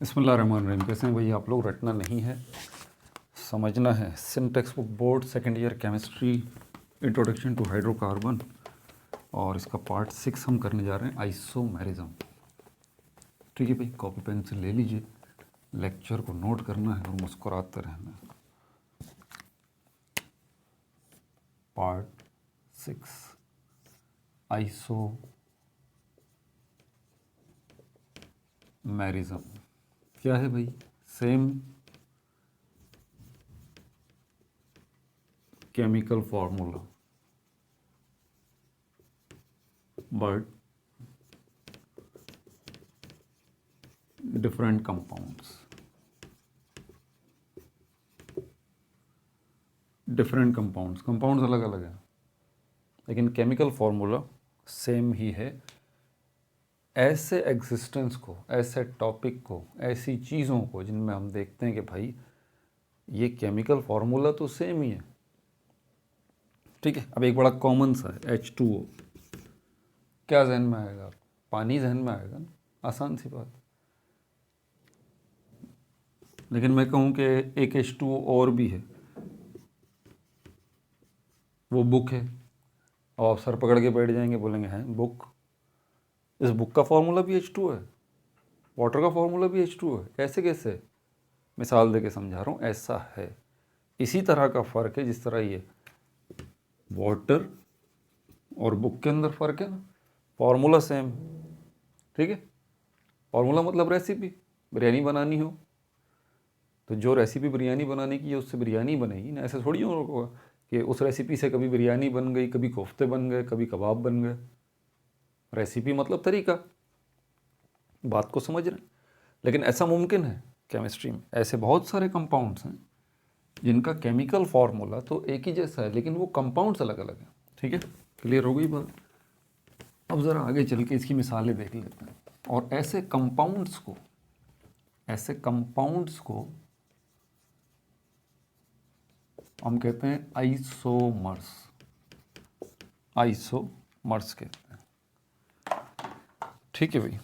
बिस्मिल्लाहिर्रहमानिर्रहीम। कैसे हैं भाई आप लोग? रटना नहीं है, समझना है। Syntax book board second year chemistry, introduction to hydrocarbon, और इसका पार्ट 6 हम करने जा रहे हैं, आइसोमेरिज्म। ठीक है भाई, कॉपी पेंसिल ले लीजिए, लेक्चर को नोट करना है और मुस्कुराते रहना है। पार्ट 6 आइसोमेरिज्म क्या है भाई? Same chemical formula but different compounds. Different compounds अलग अलग हैं, लेकिन केमिकल फॉर्मूला सेम ही है। ऐसे एग्जिस्टेंस को, ऐसे टॉपिक को, ऐसी चीज़ों को जिनमें हम देखते हैं कि भाई ये केमिकल फॉर्मूला तो सेम ही है। ठीक है, अब एक बड़ा कॉमन सा है H2O। क्या जहन में आएगा? पानी जहन में आएगा ना, आसान सी बात। लेकिन मैं कहूँ कि एक H2O और भी है, वो बुक है। अब आप सर पकड़ के बैठ जाएंगे, बोलेंगे हैं बुक? इस बुक का फॉर्मूला भी H2O है, वाटर का फॉर्मूला भी H2O है, ऐसे कैसे? मिसाल दे के समझा रहा हूँ, ऐसा है। इसी तरह का फ़र्क है जिस तरह ये वाटर और बुक के अंदर फ़र्क है ना, फॉर्मूला सेम। ठीक है, फॉर्मूला मतलब रेसिपी। बिरयानी बनानी हो तो जो रेसिपी बिरयानी बनाने की है उससे बिरयानी बनेगी ना। ऐसे थोड़ी होगा कि उस रेसिपी से कभी बिरयानी बन गई, कभी कोफ्ते बन गए, कभी कबाब बन गए। रेसिपी मतलब तरीका। बात को समझ रहे हैं? लेकिन ऐसा मुमकिन है केमिस्ट्री में। ऐसे बहुत सारे कंपाउंड्स हैं जिनका केमिकल फॉर्मूला तो एक ही जैसा है, लेकिन वो कंपाउंड्स अलग अलग हैं। ठीक है, क्लियर हो गई बात? अब ज़रा आगे चल के इसकी मिसालें देख लेते हैं। और ऐसे कंपाउंड्स को हम कहते हैं आइसोमर्स। आइसोमर्स कहते हैं। ठीक है भाई।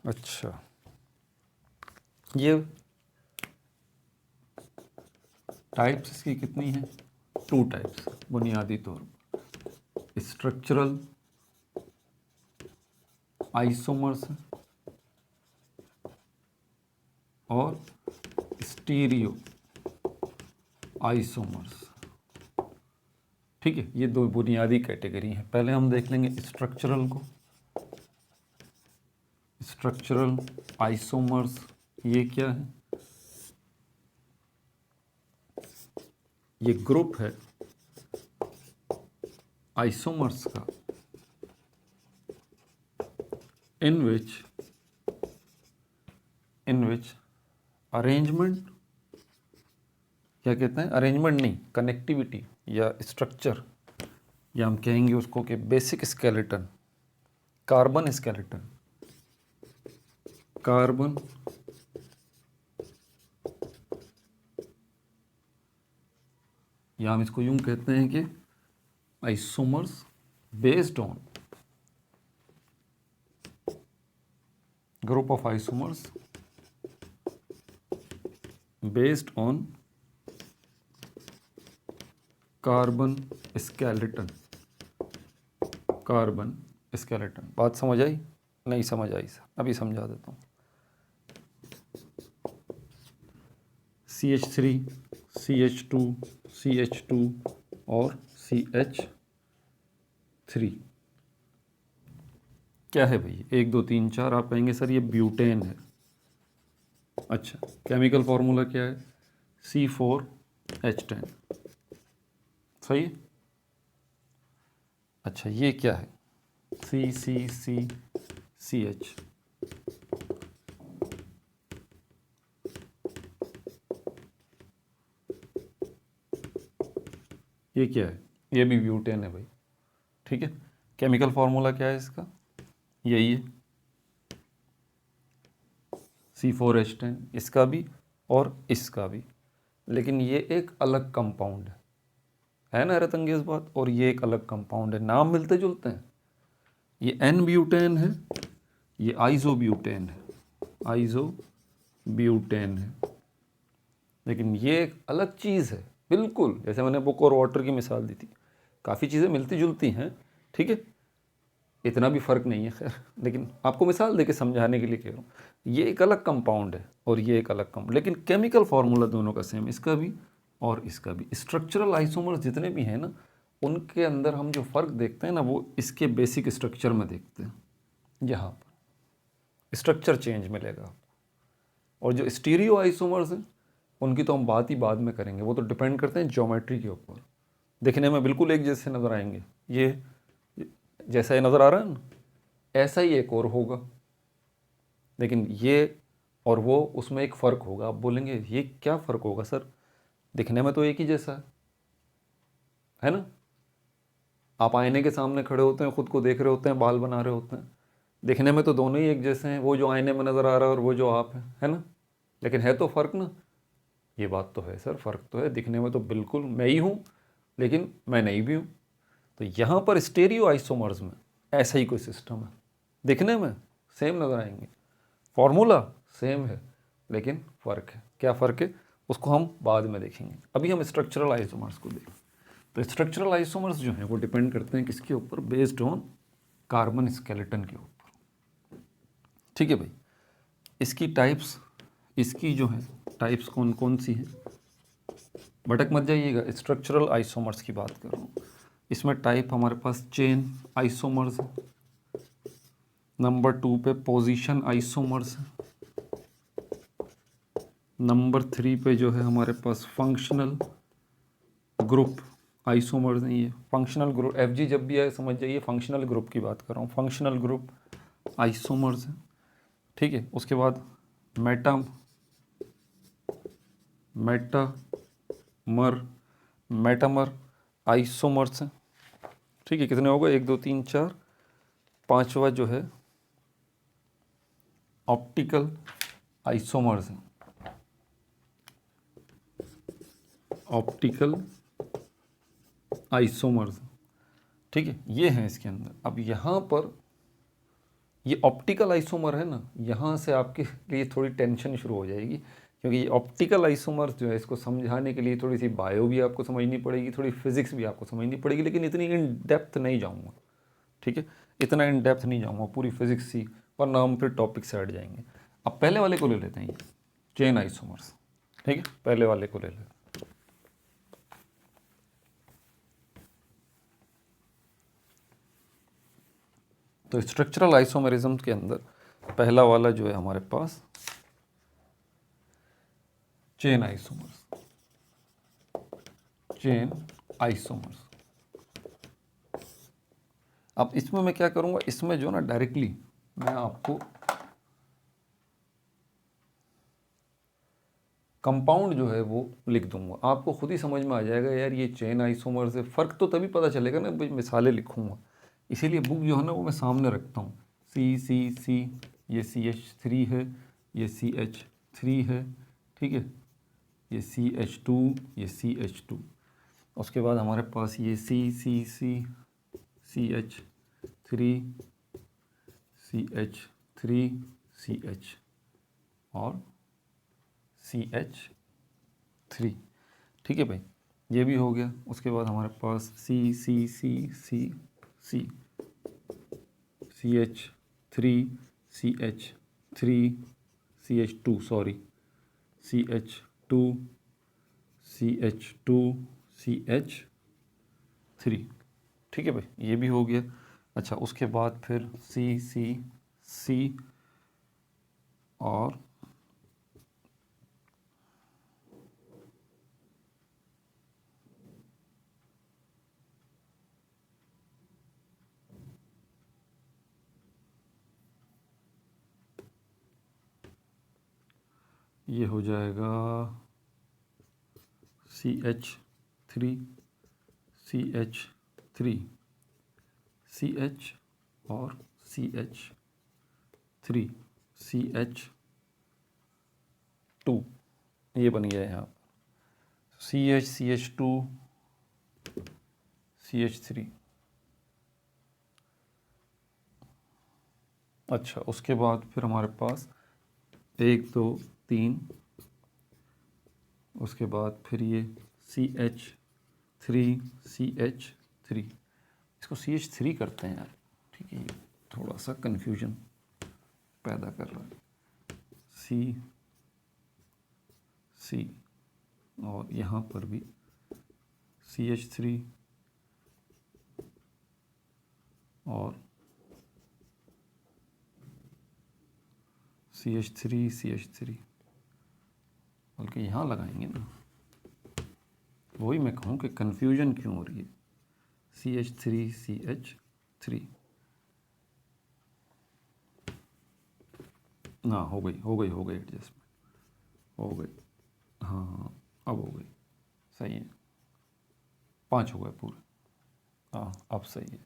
अच्छा, ये टाइप्स इसकी कितनी हैं? 2 टाइप्स बुनियादी तौर पर। स्ट्रक्चरल आइसोमर्स और स्टीरियो आइसोमर्स। ठीक है, ये 2 बुनियादी कैटेगरी हैं। पहले हम देख लेंगे स्ट्रक्चरल को। स्ट्रक्चरल आइसोमर्स ये क्या है? ये ग्रुप है आइसोमर्स का इन विच अरेंजमेंट, क्या कहते हैं, अरेंजमेंट नहीं, कनेक्टिविटी या स्ट्रक्चर, या हम कहेंगे उसको कि basic skeleton, carbon skeleton, carbon या हम इसको यूं कहते हैं कि isomers based on group of isomers based on carbon skeleton. Carbon skeleton. बात समझ आई? नहीं समझ आई सर, अभी समझा देता हूँ। CH3, CH2, CH2 और CH3 क्या है भाई? 1 2 3 4 आप कहेंगे सर ये ब्यूटेन है। अच्छा, केमिकल फॉर्मूला क्या है? C4H10। सही है। अच्छा, ये क्या है? CCCCH। ये क्या है? ये भी ब्यूटेन है भाई। ठीक है, केमिकल फॉर्मूला क्या है इसका? यही है, C4H10, इसका भी और इसका भी। लेकिन ये एक अलग कंपाउंड है ना, हैरत अंगेज बात। और ये एक अलग कंपाउंड है, नाम मिलते जुलते हैं। ये N ब्यूटेन है, ये आइसोब्यूटेन है। आइसोब्यूटेन है। लेकिन ये एक अलग चीज़ है बिल्कुल, जैसे मैंने बुक और वाटर की मिसाल दी थी, काफ़ी चीज़ें मिलती जुलती हैं, ठीक है, इतना भी फ़र्क नहीं है खैर, लेकिन आपको मिसाल देके समझाने के लिए कह रहा हूँ। ये एक अलग कंपाउंड है और ये एक अलग कंपाउंड, लेकिन केमिकल फार्मूला दोनों का सेम, इसका भी और इसका भी। स्ट्रक्चरल आइसोमर्स जितने भी हैं ना, उनके अंदर हम जो फ़र्क देखते हैं ना, वो इसके बेसिक स्ट्रक्चर में देखते हैं। यहाँ पर स्ट्रक्चर चेंज मिलेगा आपको। और जो स्टीरियो आइसोमर्स हैं उनकी तो हम बात ही बाद में करेंगे, वो तो डिपेंड करते हैं ज्योमेट्री के ऊपर। दिखने में बिल्कुल एक जैसे नज़र आएंगे, ये जैसा ये नज़र आ रहा है ना, ऐसा ही एक और होगा, लेकिन ये और वो उसमें एक फ़र्क होगा। आप बोलेंगे ये क्या फ़र्क होगा सर, दिखने में तो एक ही जैसा है ना। आप आईने के सामने खड़े होते हैं, ख़ुद को देख रहे होते हैं, बाल बना रहे होते हैं, दिखने में तो दोनों ही एक जैसे हैं, वो जो आईने में नज़र आ रहा है और वो जो आप है ना, लेकिन है तो फ़र्क ना। ये बात तो है सर, फ़र्क तो है, दिखने में तो बिल्कुल मैं ही हूँ, लेकिन मैं नहीं भी हूँ। तो यहाँ पर स्टेरियो आइसोमर्स में ऐसा ही कोई सिस्टम है, दिखने में सेम नज़र आएंगे, फॉर्मूला सेम है, लेकिन फ़र्क है। क्या फ़र्क है उसको हम बाद में देखेंगे, अभी हम स्ट्रक्चरल आइसोमर्स को देखें। तो स्ट्रक्चरल आइसोमर्स जो हैं वो डिपेंड करते हैं किसके ऊपर, बेस्ड ऑन कार्बन स्केलेटन के ऊपर, ठीक है भाई। इसकी टाइप्स, इसकी जो है टाइप्स कौन कौन सी हैं, भटक मत जाइएगा, स्ट्रक्चरल आइसोमर्स की बात कर रहा हूँ। इसमें टाइप हमारे पास चेन आइसोमर्स है, नंबर 2 पे पोजीशन आइसोमर्स है, नंबर 3 पे जो है हमारे पास फंक्शनल ग्रुप आइसोमर्स हैं। ये फंक्शनल ग्रुप, FG जब भी आए समझ जाइए फंक्शनल ग्रुप की बात कर रहा हूँ, फंक्शनल ग्रुप आइसोमर्स है, ठीक है। उसके बाद मेटामर आइसोमर्स हैं, ठीक है। कितने हो गए, 1 2 3 4, पांचवा जो है ऑप्टिकल आइसोमर्स हैं, ऑप्टिकल आइसोमर्स, ठीक है, ये हैं इसके अंदर। अब यहाँ पर ये ऑप्टिकल आइसोमर है ना, यहाँ से आपके लिए थोड़ी टेंशन शुरू हो जाएगी, क्योंकि ये ऑप्टिकल आइसोमर्स जो है इसको समझाने के लिए थोड़ी सी बायो भी आपको समझनी पड़ेगी, थोड़ी फिजिक्स भी आपको समझनी पड़ेगी, लेकिन इतनी इन डेप्थ नहीं जाऊँगा, ठीक है, इतना इन डेप्थ नहीं जाऊँगा पूरी फिजिक्स सी, वरना हम फिर टॉपिक से हट जाएंगे। अब पहले वाले को ले लेते हैं, चेन आइसोमर्स, ठीक है, पहले वाले को ले लेते हैं। तो स्ट्रक्चरल आइसोमरिज्म के अंदर पहला वाला जो है हमारे पास चेन आइसोमर्स, चेन आइसोमर्स। अब इसमें मैं क्या करूंगा, इसमें जो ना डायरेक्टली मैं आपको कंपाउंड जो है वो लिख दूंगा, आपको खुद ही समझ में आ जाएगा यार ये चेन आइसोमर्स है। फ़र्क तो तभी पता चलेगा ना भाई, मिसालें लिखूंगा, इसीलिए बुक जो है ना वो मैं सामने रखता हूँ। C ये CH3 है, ये CH3 है, ठीक है, ये CH2, ये CH2। उसके बाद हमारे पास ये CH3 CH और CH3, ठीक है भाई, ये भी हो गया। उसके बाद हमारे पास CH3 CH2 sorry CH2 CH3, ठीक है भाई, ये भी हो गया। अच्छा, उसके बाद फिर C और ये हो जाएगा CH3 CH और CH3 CH2, ये बन गया यहाँ CH2 CH3। अच्छा, उसके बाद फिर हमारे पास 1 2 3, उसके बाद फिर ये CH3 CH3, इसको CH3 करते हैं यार, ठीक है, ये थोड़ा सा कन्फ्यूजन पैदा कर रहा है। C और यहाँ पर भी CH3 और CH3, बल्कि यहाँ लगाएंगे ना, वही मैं कहूँ कि कन्फ्यूजन क्यों हो रही है। CH3 ना, हो गई एडजस्टमेंट, हो गई, हाँ अब हो गई, सही है, 5 हो गए पूरे, हाँ अब सही है।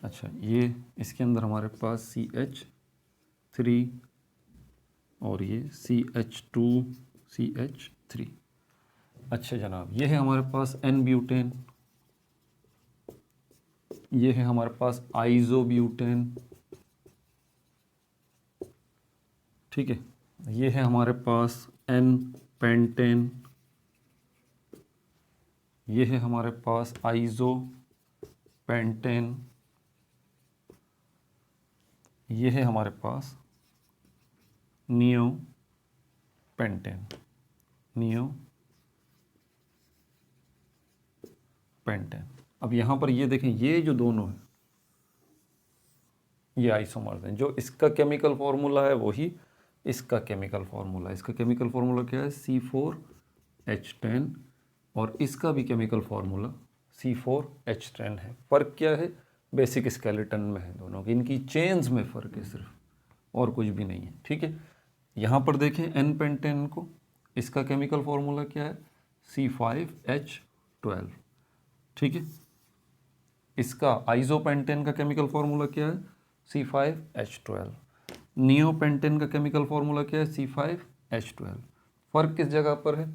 अच्छा, ये इसके अंदर हमारे पास CH3 और ये CH2CH3। अच्छा जनाब, ये है हमारे पास N ब्यूटेन, ये है हमारे पास आइजोब्यूटेन, ठीक है, ये है हमारे पास N पेंटेन, ये है हमारे पास आइजो पेंटेन, ये है हमारे पास नियो पेंटेन, नियो पेंटेन। अब यहाँ पर ये देखें, ये जो दोनों है ये आइसोमर्स हैं। जो इसका केमिकल फार्मूला है वही इसका केमिकल फार्मूला है। इसका केमिकल फार्मूला क्या है? C4H10, और इसका भी केमिकल फार्मूला C4H10 है। फ़र्क क्या है? बेसिक स्केलेटन में है दोनों की, इनकी चेन्स में फ़र्क है सिर्फ, और कुछ भी नहीं है, ठीक है। यहाँ पर देखें N पेंटेन को, इसका केमिकल फार्मूला क्या है? C5H12, ठीक है। इसका आइसोपेंटेन का केमिकल फार्मूला क्या है? C5H12। नियोपेंटेन का केमिकल फार्मूला क्या है? C5H12। फ़र्क किस जगह पर है?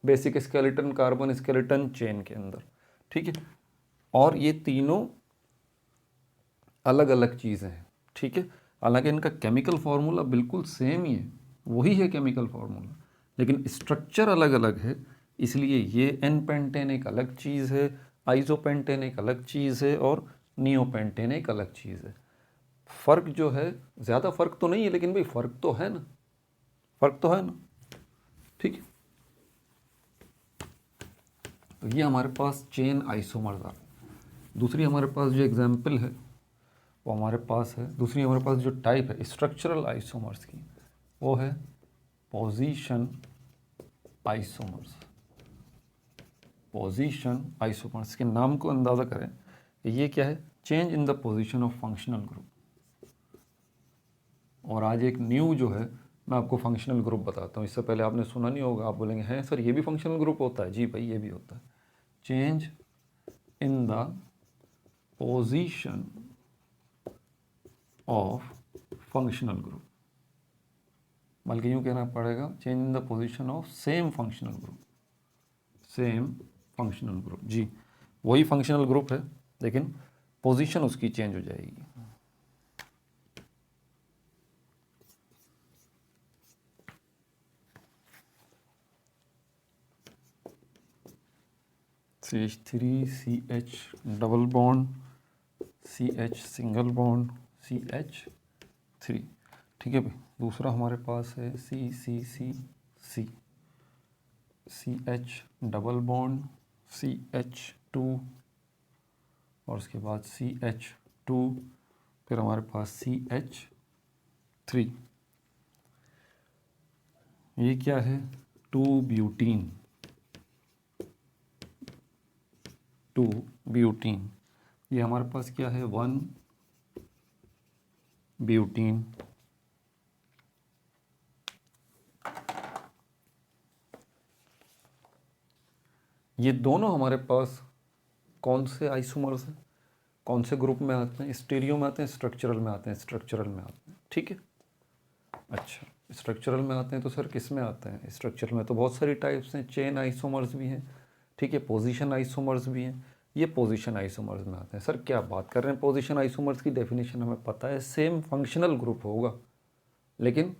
Basic skeleton, carbon skeleton chain के अंदर, ठीक है। और ये तीनों अलग अलग चीज़ें हैं, ठीक है। हालांकि इनका केमिकल फार्मूला बिल्कुल सेम ही है, वही है केमिकल फार्मूला, लेकिन स्ट्रक्चर अलग अलग है। इसलिए ये N पेंटेन एक अलग चीज़ है, आइसोपेंटेन एक अलग चीज़ है, और नियोपेंटेन एक अलग चीज़ है। फ़र्क जो है, ज़्यादा फ़र्क तो नहीं है, लेकिन भाई फ़र्क तो है ना, फ़र्क तो है ना, ठीक है। तो ये हमारे पास चेन आइसोमर्स आ रहे हैं। दूसरी हमारे पास जो एग्जाम्पल है वो हमारे पास है, दूसरी हमारे पास जो टाइप है स्ट्रक्चरल आइसोमर्स की, वो है पोजीशन आइसोमर्स। पोजीशन आइसोमर्स के नाम को अंदाज़ा करें कि ये क्या है? Change in the position of functional group. और आज एक न्यू जो है, मैं आपको फंक्शनल ग्रुप बताता हूँ। इससे पहले आपने सुना नहीं होगा, आप बोलेंगे हैं सर ये भी फंक्शनल ग्रुप होता है? जी भाई, ये भी होता है। Change in the position of functional group, बल्कि यूँ कहना पड़ेगा change in the position of same functional group. Same functional group, जी वही फंक्शनल ग्रुप है, लेकिन पोजीशन उसकी चेंज हो जाएगी। CH3 CH double bond, CH single bond, CH3, ठीक है भाई। दूसरा हमारे पास है CCC, CH double bond, CH2, और उसके बाद CH2, फिर हमारे पास CH3। ये क्या है? 2 ब्यूटीन, 2 ब्यूटीन। ये हमारे पास क्या है? 1 ब्यूटीन। ये दोनों हमारे पास कौन से आइसोमर्स हैं, कौन से ग्रुप में आते हैं? स्टीरियो में आते हैं, स्ट्रक्चरल में आते हैं? स्ट्रक्चरल में आते हैं, ठीक है। अच्छा, स्ट्रक्चरल में आते हैं तो सर किस में आते हैं? स्ट्रक्चरल में तो बहुत सारी टाइप्स हैं, चेन आइसोमर्स भी हैं, ठीक है, पोजीशन आइसोमर्स भी हैं। ये पोजीशन आइसोमर्स में आते हैं। सर क्या बात कर रहे हैं? पोजीशन आइसोमर्स की डेफिनेशन हमें पता है, सेम फंक्शनल ग्रुप होगा, लेकिन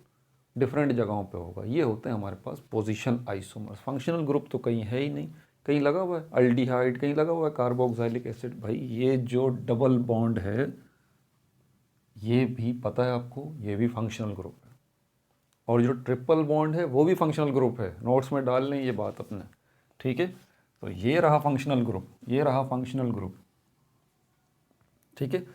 डिफरेंट जगहों पे होगा। ये होते हैं हमारे पास पोजीशन आइसोमर्स। फंक्शनल ग्रुप तो कहीं है ही नहीं, कहीं लगा हुआ है अल्डिहाइड, कहीं लगा हुआ है कार्बोक्सिलिक एसिड। भाई ये जो डबल बॉन्ड है ये भी पता है आपको, ये भी फंक्शनल ग्रुप है। और जो ट्रिपल बॉन्ड है वो भी फंक्शनल ग्रुप है, नोट्स में डाल लें ये बात अपने, ठीक है। तो ये रहा फंक्शनल ग्रुप, ये रहा फंक्शनल ग्रुप, ठीक है।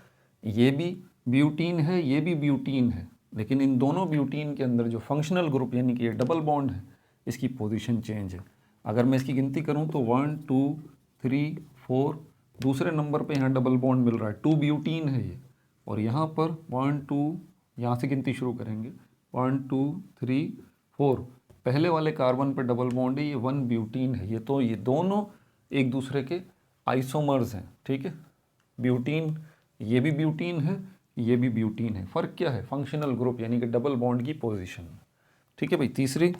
ये भी ब्यूटीन है, ये भी ब्यूटीन है, लेकिन इन दोनों ब्यूटीन के अंदर जो फंक्शनल ग्रुप यानी कि ये डबल बॉन्ड है, इसकी पोजीशन चेंज है। अगर मैं इसकी गिनती करूं तो 1 2 3 4, दूसरे नंबर पे यहाँ डबल बॉन्ड मिल रहा है, 2 ब्यूटीन है ये। और यहाँ पर 1 2, यहाँ से गिनती शुरू करेंगे, 1 2 3 4, पहले वाले कार्बन पे डबल बॉन्ड है, ये 1 ब्यूटीन है ये। तो ये दोनों एक दूसरे के आइसोमर्स हैं, ठीक है। ब्यूटीन, ये भी ब्यूटीन है, ये भी ब्यूटीन है। फ़र्क क्या है? फंक्शनल ग्रुप यानी कि डबल बॉन्ड की पोजीशन, ठीक है भाई। तीसरी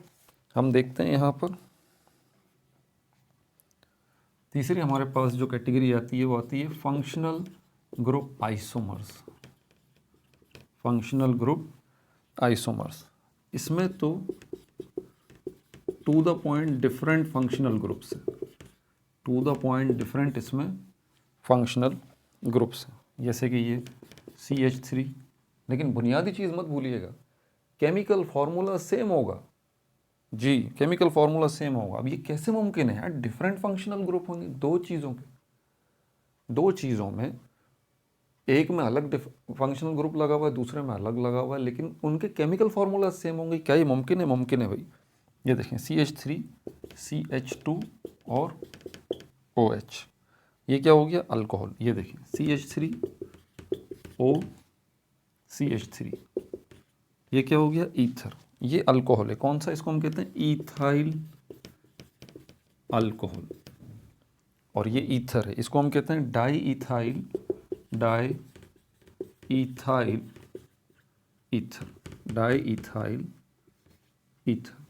हम देखते हैं यहाँ पर, तीसरी हमारे पास जो कैटेगरी आती है वो आती है functional group isomers. Functional group isomers, इसमें तो to the point different functional groups है, टू द पॉइंट डिफरेंट इसमें फंक्शनल ग्रुप्स हैं, जैसे कि ये CH3। लेकिन बुनियादी चीज़ मत भूलिएगा, केमिकल फार्मूला सेम होगा जी, केमिकल फार्मूला सेम होगा। अब ये कैसे मुमकिन है यार, डिफरेंट फंक्शनल ग्रुप होंगे दो चीज़ों के, दो चीज़ों में, एक में अलग फंक्शनल ग्रुप लगा हुआ है, दूसरे में अलग लगा हुआ है, लेकिन उनके केमिकल फार्मूला सेम होंगे। क्या ये मुमकिन है? मुमकिन है भाई। ये देखें CH3 CH2 और OH, ये क्या हो गया? अल्कोहल। ये देखें CH3O CH3, ये क्या हो गया? ईथर। ये अल्कोहल है, कौन सा? इसको हम कहते हैं ईथाइल अल्कोहल। और ये ईथर है, इसको हम कहते हैं di ethyl ether, di ethyl ether.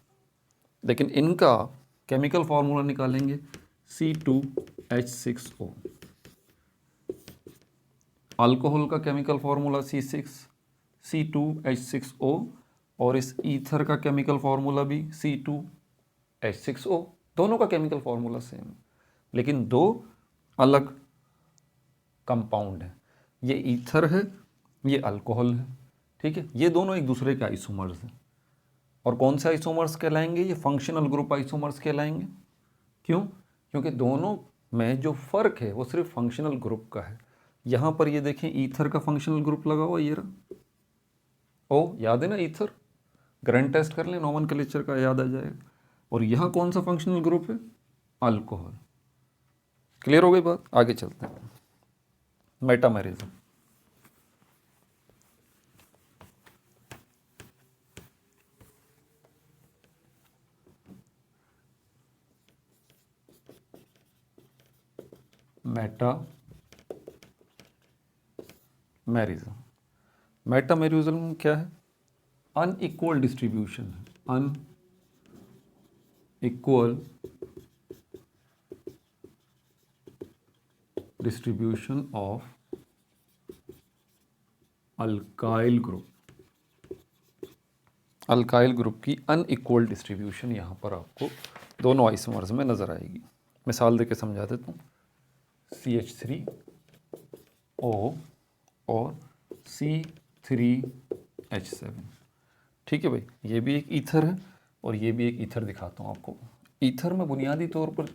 लेकिन इनका केमिकल फार्मूला निकालेंगे C2H6O। अल्कोहल का केमिकल फार्मूला C2H6O, और इस ईथर का केमिकल फार्मूला भी C2H6O। दोनों का केमिकल फार्मूला सेम है, लेकिन दो अलग कंपाउंड है। ये ईथर है, ये अल्कोहल है, ठीक है। ये दोनों एक दूसरे के आइसोमर्स हैं। और कौन से आइसोमर्स कहलाएंगे? ये फंक्शनल ग्रुप आइसोमर्स कहलाएंगे। क्यों? क्योंकि दोनों में जो फ़र्क है वो सिर्फ फंक्शनल ग्रुप का है। यहाँ पर ये देखें, ईथर का फंक्शनल ग्रुप लगा हुआ, ये रहा ओ, याद है ना ईथर? ग्रैंड टेस्ट कर लें, नोमेनक्लेचर का याद आ जाएगा। और यहाँ कौन सा फंक्शनल ग्रुप है? अल्कोहल। क्लियर हो गई बात? आगे चलते हैं। मेटामेरिज्म, मेटामेरिज्म क्या है? अनइक्वल डिस्ट्रीब्यूशन है, unequal distribution of alkyl group. Alkyl group की अनइक्वल डिस्ट्रीब्यूशन यहाँ पर आपको दोनों आइसोमर्स में नज़र आएगी। मिसाल देके समझा देता हूँ। CH3O और C3H7, ठीक है भाई। ये भी एक ईथर है और ये भी एक ईथर। दिखाता हूँ आपको। ईथर में बुनियादी तौर पर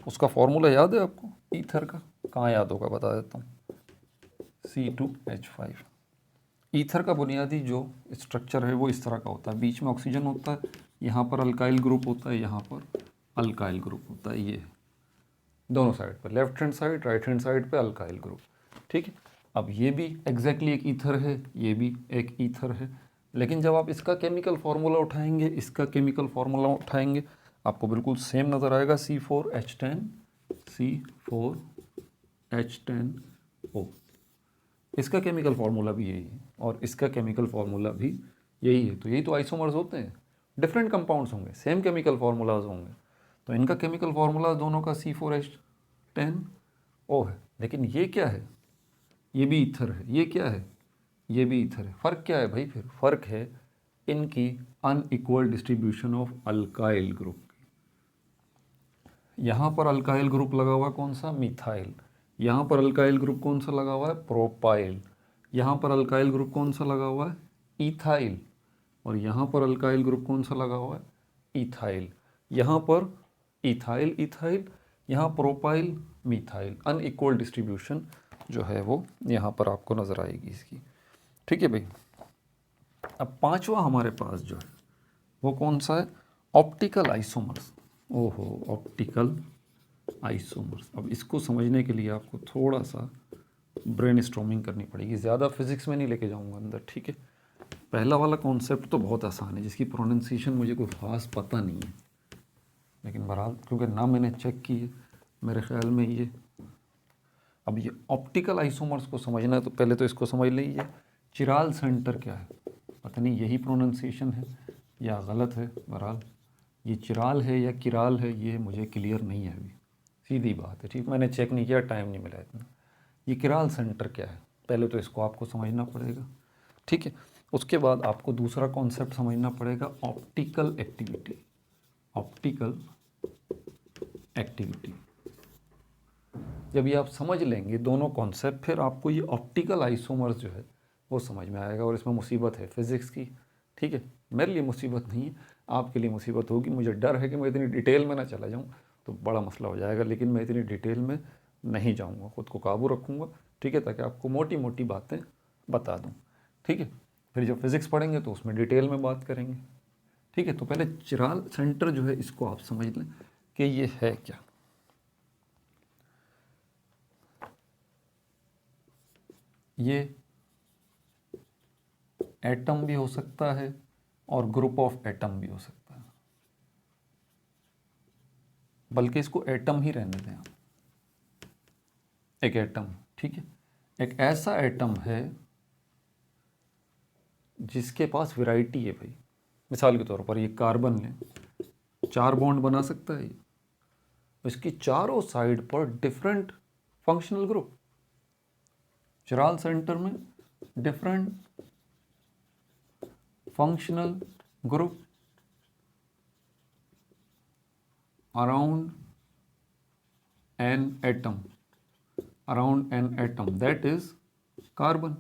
उसका फॉर्मूला याद है आपको? ईथर का कहाँ याद होगा, बता देता हूँ। C2H5। ईथर का बुनियादी जो स्ट्रक्चर है वो इस तरह का होता है, बीच में ऑक्सीजन होता है, यहाँ पर अल्काइल ग्रुप होता है, यहाँ पर अल्काइल ग्रुप होता है। ये दोनों साइड पर, left hand side right hand side पे अल्काइल ग्रुप, ठीक है। अब ये भी एग्जैक्टली एक ईथर है, ये भी एक ईथर है, लेकिन जब आप इसका केमिकल फार्मूला उठाएंगे, इसका केमिकल फार्मूला उठाएंगे, आपको बिल्कुल सेम नज़र आएगा। C4H10O। इसका केमिकल फार्मूला भी यही है और इसका केमिकल फार्मूला भी यही है। तो यही तो आइसोमर्स होते हैं। डिफरेंट कंपाउंड्स होंगे, सेम केमिकल फार्मूलाज होंगे, तो इनका केमिकल फार्मूला दोनों का C4H10O है। लेकिन ये क्या है? ये भी ईथर है। ये क्या है? ये भी ईथर है। फ़र्क क्या है भाई? फिर फ़र्क है इनकी unequal distribution of alkyl group. यहाँ पर अल्काइल ग्रुप लगा हुआ है कौन सा, मिथाइल। यहाँ पर अल्काइल ग्रुप कौन सा लगा हुआ है, प्रोपाइल। यहाँ पर अल्काइल ग्रुप कौन सा लगा हुआ है, इथाइल। और यहाँ पर अल्काइल ग्रुप कौन सा लगा हुआ है, इथाइल। यहाँ पर इथाइल इथाइल, यहाँ प्रोपाइल मिथाइल। अनइक्वल डिस्ट्रीब्यूशन जो है वो यहाँ पर आपको नज़र आएगी इसकी। ठीक है भाई। अब पांचवा हमारे पास जो है वो कौन सा है, ऑप्टिकल आइसोमर्स। ओहो, ऑप्टिकल आइसोमर्स। अब इसको समझने के लिए आपको थोड़ा सा ब्रेन स्टॉर्मिंग करनी पड़ेगी, ज़्यादा फिजिक्स में नहीं लेके जाऊंगा अंदर। ठीक है, पहला वाला कॉन्सेप्ट तो बहुत आसान है, जिसकी प्रोनाउंसिएशन मुझे कोई ख़ास पता नहीं है, लेकिन बहरहाल क्योंकि नाम मैंने चेक की है, मेरे ख्याल में ये, अब ये ऑप्टिकल आइसोमर्स को समझना है तो पहले तो इसको समझ लीजिए, चिराल सेंटर क्या है। पता नहीं यही प्रोनाउंसिएशन है या गलत है, बहरहाल ये चिराल है या किराल है ये मुझे क्लियर नहीं है अभी, सीधी बात है। ठीक, मैंने चेक नहीं किया, टाइम नहीं मिला इतना। ये किराल सेंटर क्या है, पहले तो इसको आपको समझना पड़ेगा। ठीक है, उसके बाद आपको दूसरा कॉन्सेप्ट समझना पड़ेगा, ऑप्टिकल एक्टिविटी। ऑप्टिकल एक्टिविटी जब ये आप समझ लेंगे दोनों कॉन्सेप्ट, फिर आपको ये ऑप्टिकल आइसोमर्स जो है वो समझ में आएगा। और इसमें मुसीबत है फिज़िक्स की। ठीक है, मेरे लिए मुसीबत नहीं है, आपके लिए मुसीबत होगी। मुझे डर है कि मैं इतनी डिटेल में ना चला जाऊँ तो बड़ा मसला हो जाएगा, लेकिन मैं इतनी डिटेल में नहीं जाऊँगा, ख़ुद को काबू रखूँगा। ठीक है, ताकि आपको मोटी मोटी बातें बता दूँ। ठीक है, फिर जब फिज़िक्स पढ़ेंगे तो उसमें डिटेल में बात करेंगे। ठीक है, तो पहले चिराल सेंटर जो है इसको आप समझ लें कि ये है क्या। ये एटम भी हो सकता है और ग्रुप ऑफ एटम भी हो सकता है, बल्कि इसको एटम ही रहने दें आप, एक एटम। ठीक है, एक ऐसा एटम है जिसके पास वैरायटी है भाई। मिसाल के तौर पर ये कार्बन लें, 4 बॉन्ड बना सकता है ये, इसकी चारों साइड पर डिफरेंट फंक्शनल ग्रुप। चिराल सेंटर में different functional group around an atom, around an atom, that is carbon.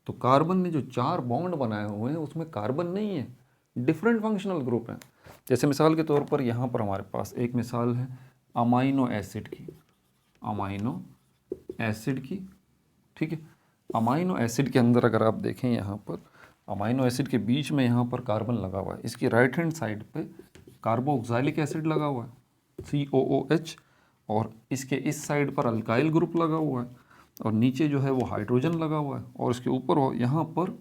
तो कार्बन ने जो 4 बॉन्ड बनाए हुए हैं उसमें कार्बन नहीं है, डिफरेंट फंक्शनल ग्रुप हैं। जैसे मिसाल के तौर पर यहाँ पर हमारे पास एक मिसाल है अमाइनो एसिड की, अमाइनो एसिड की। ठीक है, अमाइनो एसिड के अंदर अगर आप देखें यहाँ पर अमाइनो एसिड के बीच में यहाँ पर कार्बन लगा हुआ है, इसकी राइट हैंड साइड पे कार्बोक्सिलिक एसिड लगा हुआ है COOH, और इसके इस साइड पर अल्काइल ग्रुप लगा हुआ है, और नीचे जो है वो हाइड्रोजन लगा हुआ है, और इसके ऊपर यहाँ पर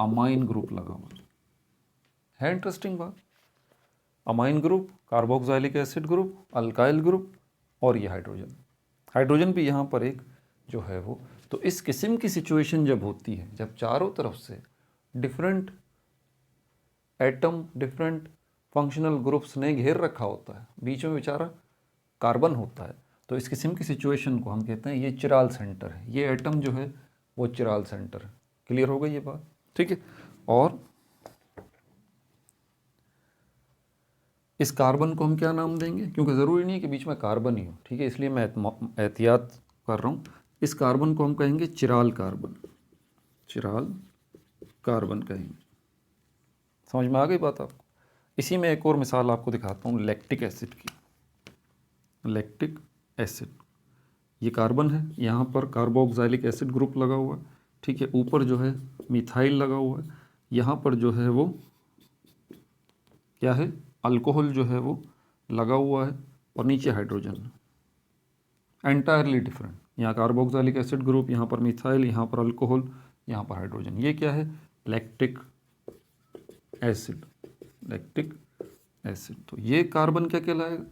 अमाइन ग्रुप लगा हुआ है। इंटरेस्टिंग बात, amine group, carboxylic acid group, alkyl group, और ये हाइड्रोजन। हाइड्रोजन भी यहाँ पर एक जो है वो। तो इस किस्म की सिचुएशन जब होती है, जब चारों तरफ से different atom, different functional groups ने घेर रखा होता है, बीच में बेचारा कार्बन होता है, तो इस किस्म की सिचुएशन को हम कहते हैं ये चिराल सेंटर है। ये एटम जो है वो चिराल सेंटर है। क्लियर हो गई ये बात? ठीक है, और इस कार्बन को हम क्या नाम देंगे, क्योंकि ज़रूरी नहीं है कि बीच में कार्बन ही हो। ठीक है, इसलिए मैं एहतियात कर रहा हूँ। इस कार्बन को हम कहेंगे चिराल कार्बन, चिराल कार्बन कहेंगे। समझ में आ गई बात आपको? इसी में एक और मिसाल आपको दिखाता हूँ लैक्टिक एसिड की। लैक्टिक एसिड, ये कार्बन है, यहाँ पर कार्बोक्सिलिक एसिड ग्रुप लगा हुआ है। ठीक है, ऊपर जो है मिथाइल लगा हुआ है, यहाँ पर जो है वो क्या है, अल्कोहल जो है वो लगा हुआ है, और नीचे हाइड्रोजन। एंटायरली डिफरेंट, यहाँ कार्बोक्सिलिक एसिड ग्रुप, यहाँ पर मिथाइल, यहाँ पर अल्कोहल, यहाँ पर हाइड्रोजन। ये क्या है, लैक्टिक एसिड, लैक्टिक एसिड। तो ये कार्बन क्या कहलाएगा,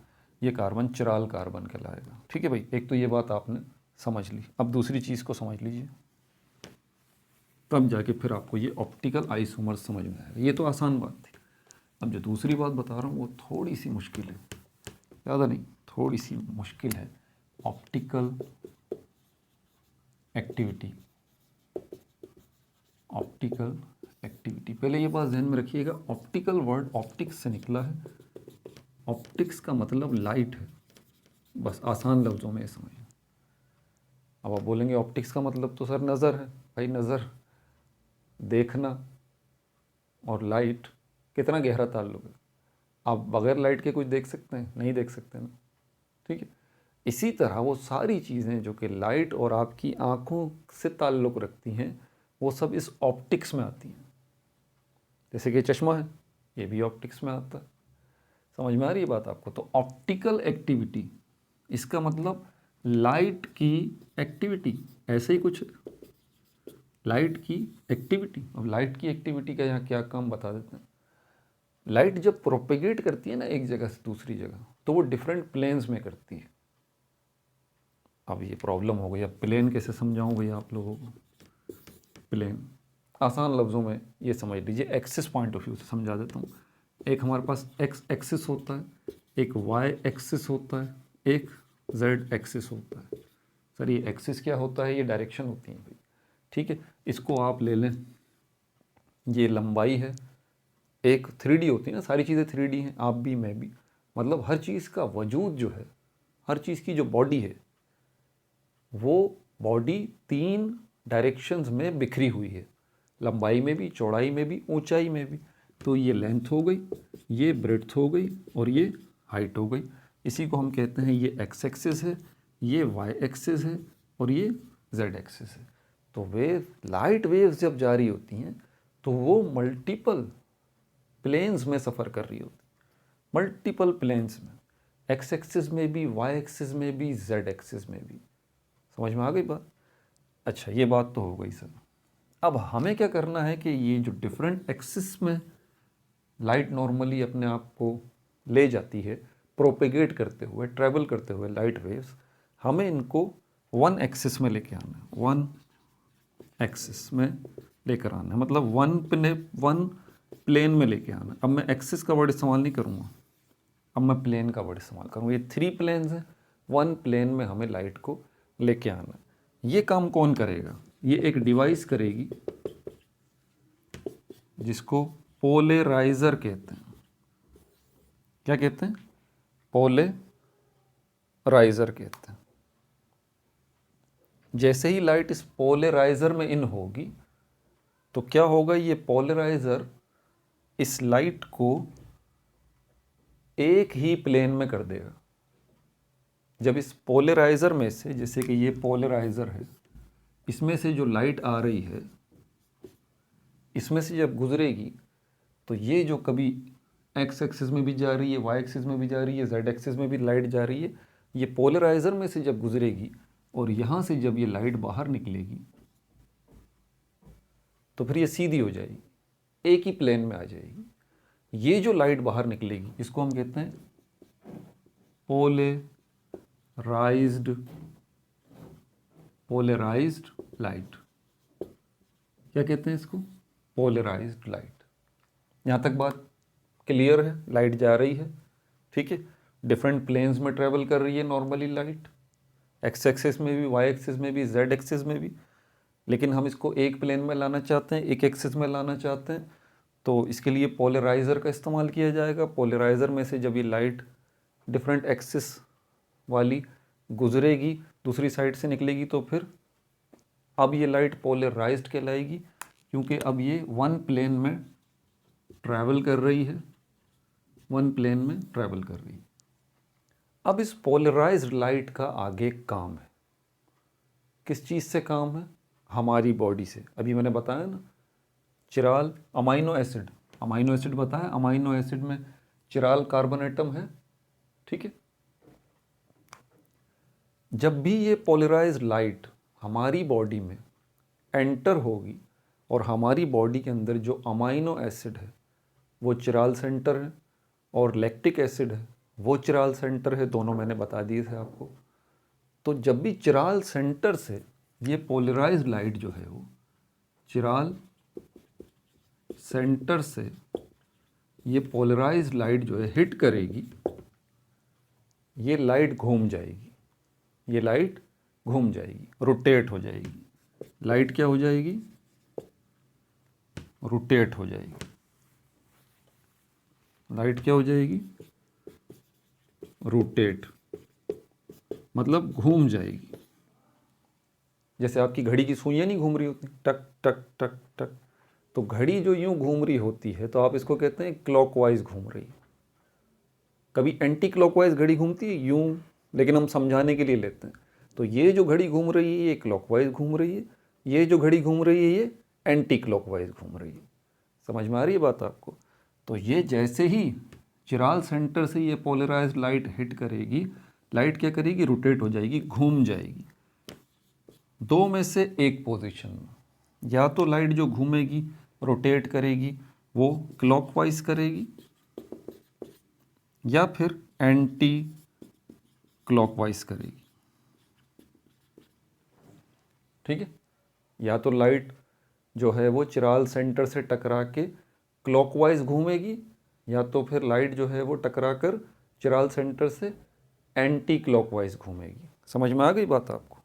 ये कार्बन चिराल कार्बन कहलाएगा। ठीक है भाई, एक तो ये बात आपने समझ ली। अब दूसरी चीज़ को समझ लीजिए, तब जाके फिर आपको ये ऑप्टिकल आइसोमर्स समझ में आएगा। ये तो आसान बात थी। अब जो दूसरी बात बता रहा हूँ वो थोड़ी सी मुश्किल है, ज़्यादा नहीं, थोड़ी सी मुश्किल है। ऑप्टिकल एक्टिविटी, ऑप्टिकल एक्टिविटी पहले ये बात ध्यान में रखिएगा, ऑप्टिकल वर्ड ऑप्टिक्स से निकला है। ऑप्टिक्स का मतलब लाइट है, बस आसान लफ्ज़ों में समझिए। अब आप बोलेंगे ऑप्टिक्स का मतलब तो सर नज़र है। भाई नज़र, देखना और लाइट कितना गहरा ताल्लुक है। आप बगैर लाइट के कुछ देख सकते हैं? नहीं देख सकते ना, ठीक है। इसी तरह वो सारी चीज़ें जो कि लाइट और आपकी आँखों से ताल्लुक़ रखती हैं, वो सब इस ऑप्टिक्स में आती हैं। जैसे कि चश्मा है, ये भी ऑप्टिक्स में आता है। समझ में आ रही है बात आपको? तो ऑप्टिकल एक्टिविटी, इसका मतलब लाइट की एक्टिविटी, ऐसे ही कुछ लाइट की एक्टिविटी। अब लाइट की एक्टिविटी का यहाँ क्या काम बता देते हैं। लाइट जब प्रोपेगेट करती है ना एक जगह से दूसरी जगह, तो वो डिफरेंट प्लेन्स में करती है। अब ये प्रॉब्लम हो गई, अब प्लेन कैसे समझाऊं भैया आप लोगों को। प्लेन आसान लफ्ज़ों में ये समझ लीजिए, एक्सिस पॉइंट ऑफ व्यू से समझा देता हूँ। एक हमारे पास एक्स एक्सिस होता है, एक वाई एक्सिस होता है, एक जेड एक्सिस होता है। सर ये एक्सिस क्या होता है? ये डायरेक्शन होती है भाई, ठीक है। इसको आप ले लें, ये लंबाई है। एक 3D होती है ना, सारी चीज़ें 3D हैं, आप भी मैं भी। मतलब हर चीज़ का वजूद जो है, हर चीज़ की जो बॉडी है, वो बॉडी 3 डायरेक्शंस में बिखरी हुई है, लंबाई में भी, चौड़ाई में भी, ऊंचाई में भी। तो ये लेंथ हो गई, ये ब्रेड्थ हो गई और ये हाइट हो गई। इसी को हम कहते हैं ये एक्स एक्सिस है, ये वाई एक्सिस है और ये जेड एक्सिस है। तो वेव, लाइट वेव्स जब जारी होती हैं तो वो मल्टीपल प्लेन्स में सफ़र कर रही होती, मल्टीपल प्लेन्स में, एक्स एक्सिस में भी, वाई एक्सिस में भी, जेड एक्सिस में भी। समझ में आ गई बात? अच्छा, ये बात तो हो गई सर। अब हमें क्या करना है कि ये जो डिफरेंट एक्सिस में लाइट नॉर्मली अपने आप को ले जाती है, प्रोपेगेट करते हुए, ट्रैवल करते हुए लाइट वेव्स, हमें इनको वन एक्सिस में लेके आना है, वन एक्सिस में लेकर आना है। मतलब वन प्लेन में लेके आना। अब मैं एक्सिस का वर्ड इस्तेमाल नहीं करूँगा, अब मैं प्लेन का वर्ड इस्तेमाल करूँगा। ये 3 प्लेन्स हैं, वन प्लेन में हमें लाइट को लेके आना। ये काम कौन करेगा? ये एक डिवाइस करेगी जिसको पोलराइजर कहते हैं। क्या कहते हैं? पोलराइजर कहते हैं। जैसे ही लाइट इस पोलराइजर में इन होगी तो क्या होगा, ये पोलराइजर इस लाइट को एक ही प्लेन में कर देगा। जब इस पोलराइजर में से, जैसे कि ये पोलराइजर है, इसमें से जो लाइट आ रही है, इसमें से जब गुजरेगी तो ये जो कभी एक्स एक्सिस में भी जा रही है, वाई एक्सिस में भी जा रही है, जेड एक्सिस में भी लाइट जा रही है, ये पोलराइजर में से जब गुजरेगी और यहाँ से जब ये लाइट बाहर निकलेगी तो फिर ये सीधी हो जाएगी, एक ही प्लेन में आ जाएगी। ये जो लाइट बाहर निकलेगी इसको हम कहते हैं पोलराइज्ड लाइट। क्या कहते हैं इसको? Polarized light. यहाँ तक बात क्लियर है? लाइट जा रही है, ठीक है, डिफरेंट प्लेन्स में ट्रेवल कर रही है नॉर्मली लाइट, एक्स एक्सिस में भी, वाई एक्सिस में भी, जेड एक्सिस में भी। लेकिन हम इसको एक प्लेन में लाना चाहते हैं, एक एक्सिस में लाना चाहते हैं, तो इसके लिए पोलराइज़र का इस्तेमाल किया जाएगा। पोलराइज़र में से जब ये लाइट डिफरेंट एक्सिस वाली गुजरेगी, दूसरी साइड से निकलेगी, तो फिर अब ये लाइट पोलराइज्ड कहलाएगी, क्योंकि अब ये वन प्लेन में ट्रैवल कर रही है, वन प्लेन में ट्रैवल कर रही है। अब इस पोलराइज्ड लाइट का आगे काम है, किस चीज़ से काम है? हमारी बॉडी से। अभी मैंने बताया ना, चिराल अमाइनो एसिड बताया, अमाइनो एसिड में चिराल कार्बन एटम है, ठीक है। जब भी ये पोलराइज्ड लाइट हमारी बॉडी में एंटर होगी और हमारी बॉडी के अंदर जो अमाइनो एसिड है वो चिराल सेंटर है और लैक्टिक एसिड है वो चिराल सेंटर है, दोनों मैंने बता दिए थे आपको। तो जब भी चिराल सेंटर से ये पोलराइज्ड लाइट जो है, वो चिराल सेंटर से ये पोलराइज्ड लाइट जो है हिट करेगी, ये लाइट घूम जाएगी, ये लाइट घूम जाएगी, रोटेट हो जाएगी। लाइट क्या हो जाएगी? रोटेट हो जाएगी। लाइट क्या हो जाएगी? रोटेट, मतलब घूम जाएगी। जैसे आपकी घड़ी की सुइयां नहीं घूम रही होती, टक टक टक टक, तो घड़ी जो यूं घूम रही होती है तो आप इसको कहते हैं क्लॉकवाइज घूम रही है। कभी एंटी क्लॉकवाइज घड़ी घूमती है यूं, लेकिन हम समझाने के लिए लेते हैं। तो ये जो घड़ी घूम रही है ये क्लॉकवाइज घूम रही है, ये जो घड़ी घूम रही है ये एंटी क्लॉकवाइज घूम रही है। समझ में आ रही है बात आपको? तो ये जैसे ही चिराल सेंटर से ये पोलराइज्ड लाइट हिट करेगी, लाइट क्या करेगी? रोटेट हो जाएगी, घूम जाएगी। दो में से एक पोजीशन में, या तो लाइट जो घूमेगी रोटेट करेगी वो क्लॉकवाइज करेगी, या फिर एंटी क्लॉकवाइज करेगी। ठीक है? या तो लाइट जो है वो चिराल सेंटर से टकरा के क्लॉकवाइज घूमेगी, या तो फिर लाइट जो है वो टकरा कर चिराल सेंटर से एंटी क्लॉकवाइज घूमेगी। समझ में आ गई बात आपको?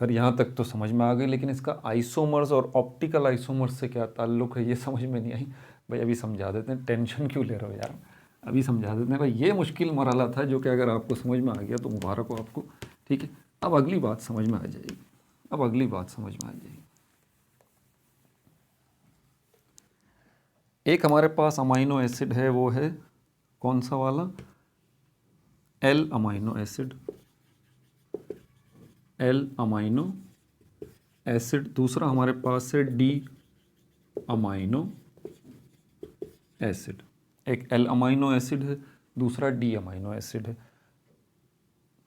सर यहाँ तक तो समझ में आ गई, लेकिन इसका आइसोमर्स और ऑप्टिकल आइसोमर्स से क्या ताल्लुक है ये समझ में नहीं आई। भाई अभी समझा देते हैं, टेंशन क्यों ले रहे हो यार, अभी समझा देते हैं। भाई ये मुश्किल मरहला था जो कि अगर आपको समझ में आ गया तो मुबारक हो आपको। ठीक है, अब अगली बात समझ में आ जाएगी, अब अगली बात समझ में आ जाएगी। एक हमारे पास अमाइनो एसिड है, वो है कौन सा वाला? L amino acid, L amino acid. दूसरा हमारे पास है डी अमाइनो एसिड। एक एल अमाइनो एसिड है, दूसरा डी अमाइनो एसिड है।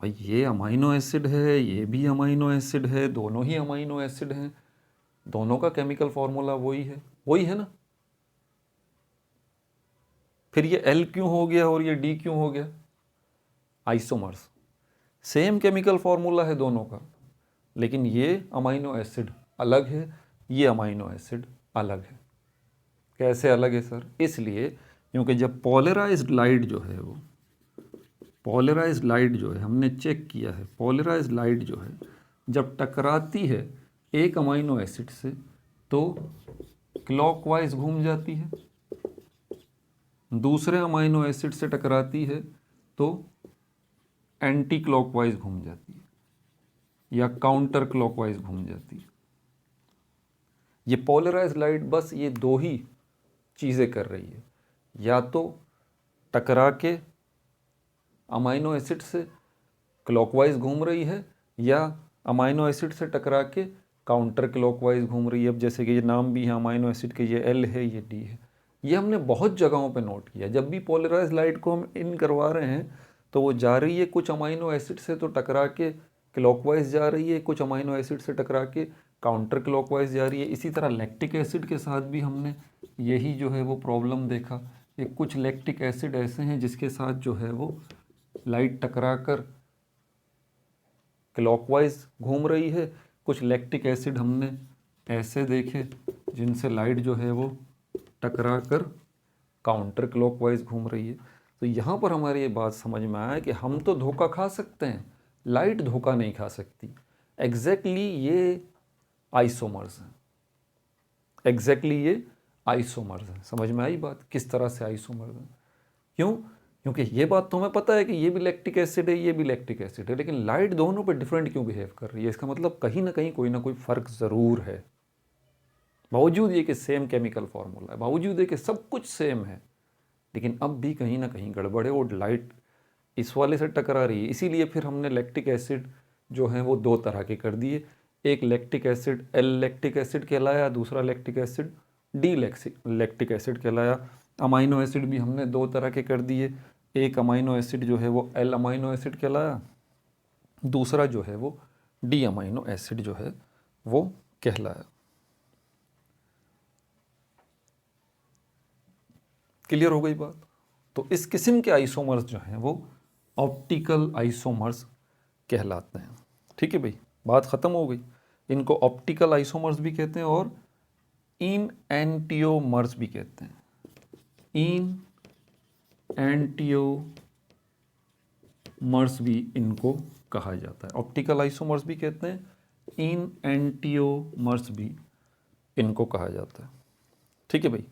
भाई ये अमाइनो एसिड है, ये भी अमाइनो एसिड है, दोनों ही अमाइनो एसिड हैं, दोनों का केमिकल फॉर्मूला वही है ना। फिर ये एल क्यों हो गया और ये डी क्यों हो गया? आइसोमर्स, सेम केमिकल फॉर्मूला है दोनों का, लेकिन ये अमाइनो एसिड अलग है, ये अमाइनो एसिड अलग है। कैसे अलग है सर? इसलिए क्योंकि जब पोलराइज्ड लाइट जो है वो, पोलराइज्ड लाइट जो है हमने चेक किया है, पोलराइज्ड लाइट जो है जब टकराती है एक अमाइनो एसिड से तो क्लॉकवाइज घूम जाती है, दूसरे अमाइनो एसिड से टकराती है तो एंटी क्लॉकवाइज घूम जाती है या काउंटर क्लॉकवाइज घूम जाती है। ये पोलराइज्ड लाइट बस ये दो ही चीज़ें कर रही है, या तो टकरा के अमाइनो एसिड से क्लॉकवाइज घूम रही है या अमाइनो एसिड से टकरा के काउंटर क्लॉकवाइज घूम रही है। अब जैसे कि ये नाम भी है अमाइनो एसिड के, ये एल है, ये डी है। ये हमने बहुत जगहों पे नोट किया, जब भी पोलराइज्ड लाइट को हम इन करवा रहे हैं तो वो जा रही है कुछ अमाइनो एसिड से तो टकरा के क्लॉकवाइज जा रही है, कुछ अमाइनो एसिड से टकरा के काउंटर क्लॉकवाइज जा रही है। इसी तरह लैक्टिक एसिड के साथ भी हमने यही जो है वो प्रॉब्लम देखा कि कुछ लैक्टिक एसिड ऐसे हैं जिसके साथ जो है वो लाइट टकरा कर क्लॉकवाइज घूम रही है, कुछ लैक्टिक एसिड हमने ऐसे देखे जिनसे लाइट जो है वो टकरा कर काउंटर क्लॉकवाइज घूम रही है। तो यहाँ पर हमारी ये बात समझ में आया कि हम तो धोखा खा सकते हैं, लाइट धोखा नहीं खा सकती। एग्जैक्टली ये आइसोमर्स हैं, एग्जैक्टली ये आइसोमर्स हैं। समझ में आई बात, किस तरह से आइसोमर्स हैं? क्यों? क्योंकि ये बात तो हमें पता है कि ये भी लैक्टिक एसिड है, ये भी लैक्टिक एसिड है, लेकिन लाइट दोनों पे डिफरेंट क्यों बिहेव कर रही है? इसका मतलब कहीं ना कहीं कोई ना कोई फ़र्क ज़रूर है। बावजूद ये कि सेम केमिकल फार्मूला है, बावजूद ये कि सब कुछ सेम है, लेकिन अब भी कहीं ना कहीं गड़बड़ है और लाइट इस वाले से टकरा रही है। इसीलिए फिर हमने लैक्टिक एसिड जो है वो दो तरह के कर दिए। एक lactic acid L lactic acid कहलाया, दूसरा lactic acid D lactic acid कहलाया। अमाइनो एसिड भी हमने दो तरह के कर दिए, एक अमाइनो एसिड जो है वो एल अमाइनो एसिड कहलाया, दूसरा जो है वो डी अमाइनो एसिड जो है वो कहलाया। क्लियर हो गई बात? तो इस किस्म के आइसोमर्स जो हैं वो ऑप्टिकल आइसोमर्स कहलाते हैं। ठीक है भाई, बात ख़त्म हो गई। इनको ऑप्टिकल आइसोमर्स भी कहते हैं और इन एंटियोमर्स भी कहते हैं। इन एंटियोमर्स भी इनको कहा जाता है। ऑप्टिकल आइसोमर्स भी कहते हैं, इन एंटियोमर्स भी इनको कहा जाता है। ठीक है भाई।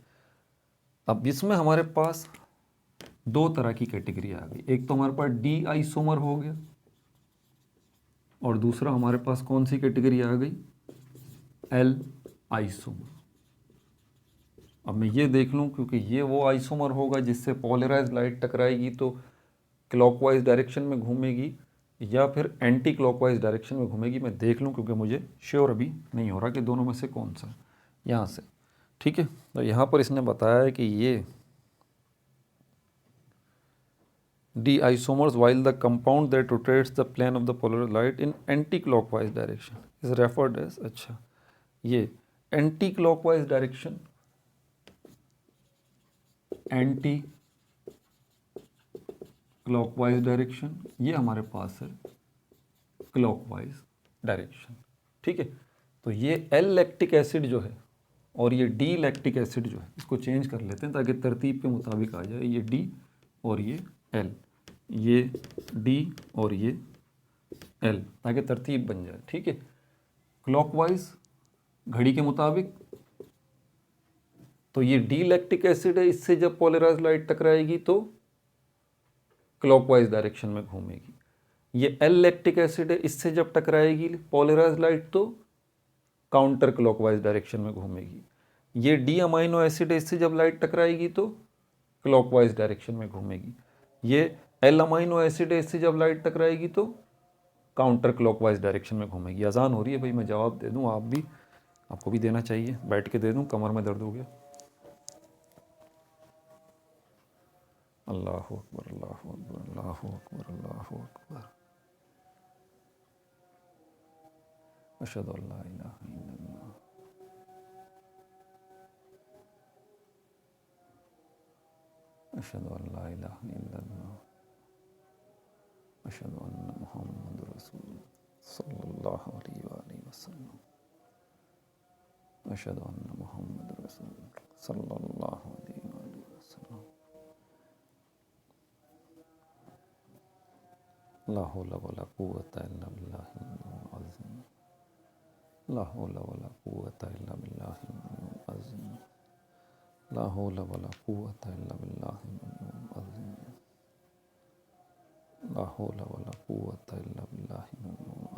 अब इसमें हमारे पास दो तरह की कैटेगरी आ गई, एक तो हमारे पास डी आइसोमर हो गया और दूसरा हमारे पास कौन सी कैटेगरी आ गई, एल आइसोमर। अब मैं ये देख लूँ, क्योंकि ये वो आइसोमर होगा जिससे पोलराइज लाइट टकराएगी तो क्लॉकवाइज डायरेक्शन में घूमेगी या फिर एंटी क्लॉकवाइज डायरेक्शन में घूमेगी। मैं देख लूँ क्योंकि मुझे श्योर अभी नहीं हो रहा कि दोनों में से कौन सा है। यहाँ से ठीक है, तो यहाँ पर इसने बताया है कि ये D isomers while the compound that rotates the plane of the polarized light in anti-clockwise direction is referred as, अच्छा ये anti clockwise direction, anti clockwise direction, ये हमारे पास है क्लॉकवाइज डायरेक्शन। ठीक है, तो ये एल लैक्टिक एसिड जो है और ये डी लैक्टिक एसिड जो है, इसको चेंज कर लेते हैं ताकि तरतीब के मुताबिक आ जाए। ये डी और ये एल, ये डी और ये एल, ताकि तरतीब बन जाए। ठीक है, क्लॉकवाइज घड़ी के मुताबिक, तो ये डी लैक्टिक एसिड है, इससे जब पोलराइज लाइट टकराएगी तो क्लॉकवाइज डायरेक्शन में घूमेगी। ये एल लैक्टिक एसिड है, इससे जब टकराएगी पोलराइज लाइट तो काउंटर क्लॉकवाइज डायरेक्शन में घूमेगी। ये डी अमाइनो एसिड है, इससे जब लाइट टकराएगी तो क्लॉकवाइज डायरेक्शन में घूमेगी। ये एल अमाइनो एसिड है, इससे जब लाइट टकराएगी तो काउंटर क्लॉकवाइज डायरेक्शन में घूमेगी। अजान हो रही है भाई, मैं जवाब दे दूं, आप भी, आपको भी देना चाहिए, बैठ के दे दूं, कमर में दर्द हो गया। अल्लाहु अकबर, अल्लाहु अकबर, अल्लाहु अकबर, अल्लाहु अकबर। अशहदु अल्ला इलाहा इल्लल्लाह, अशहदु अल्ला इलाहा इल्लल्लाह, अशहदु अन्ना मुहम्मदुर रसूलुल्लाह सल्लल्लाहु अलैहि वसल्लम, अशहदु अन्ना मुहम्मदुर रसूलुल्लाह सल्लल्लाहु अलैहि वसल्लम। ला हौला वला कुव्वता इल्ला बिल्लाहिल अज़ीम, ला हौला वला कुव्वता इल्ला बिल्लाहिल अज़ीम, ला हौला वला कुव्वता इल्ला बिल्लाहिल अज़ीम, ला हौला वला कुव्वता इल्ला बिल्लाहिल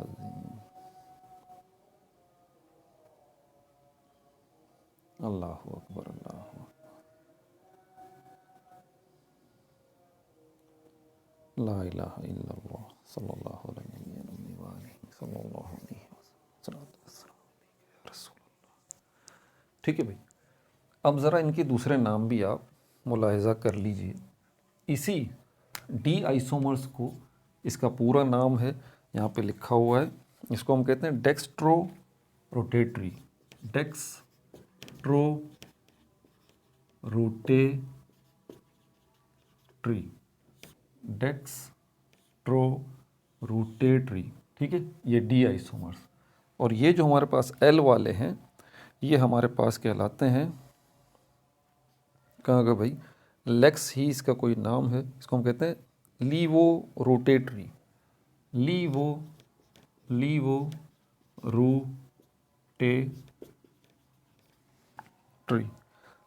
अज़ीम। अल्लाहु अकबर, अल्लाहु अकबर। ला इलाहा इल्लल्लाह सल्लल्लाहु अलैहि सल्लल्लाहु अलैहि वसल्लम। ठीक है भाई, अब ज़रा इनके दूसरे नाम भी आप मुलाहिज़ा कर लीजिए। इसी डी आइसोमर्स को, इसका पूरा नाम है यहाँ पे लिखा हुआ है, इसको हम कहते हैं dextro rotatory, dextro rotatory, dextro rotatory. ठीक है, ये डी आइसोमर्स। और ये जो हमारे पास एल वाले हैं, ये हमारे पास कहलाते हैं, कहाँ का भाई, लेक्स ही इसका कोई नाम है, इसको हम कहते हैं laevo rotatory, laevo rotatory,